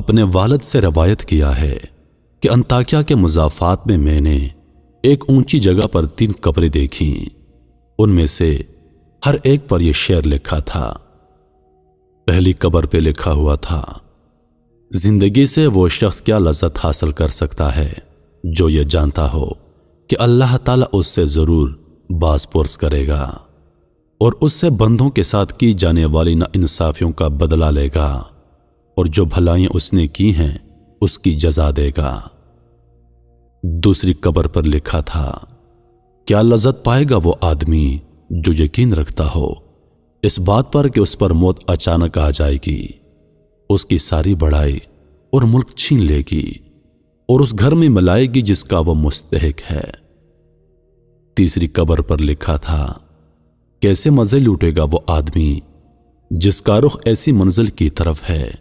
अपने वालिद से रवायत किया है कि अंताकिया के मुज़ाफ़ात में मैंने एक ऊंची जगह पर 3 कब्रें देखीं। उनमें से हर एक पर यह शेर लिखा था। पहली कब्र पे लिखा हुआ था, जिंदगी से वो शख्स क्या लज़्ज़त हासिल कर सकता है जो ये जानता हो कि अल्लाह ताला उससे ज़रूर बाज़पुरस करेगा और उससे बंदों के साथ की जाने वाली नाइंसाफियों का बदला लेगा और जो भलाइयां उसने की हैं उसकी जजा देगा। दूसरी कब्र पर लिखा था, क्या लज़्ज़त पाएगा वो आदमी जो यकीन रखता हो इस बात पर कि उस पर मौत अचानक आ जाएगी, उसकी सारी बड़ाई और मुल्क छीन लेगी और उस घर में मिलाएगी जिसका वो मुस्तहिक है। तीसरी कब्र पर लिखा था, कैसे मजे लूटेगा वो आदमी जिसका रुख ऐसी मंजिल की तरफ है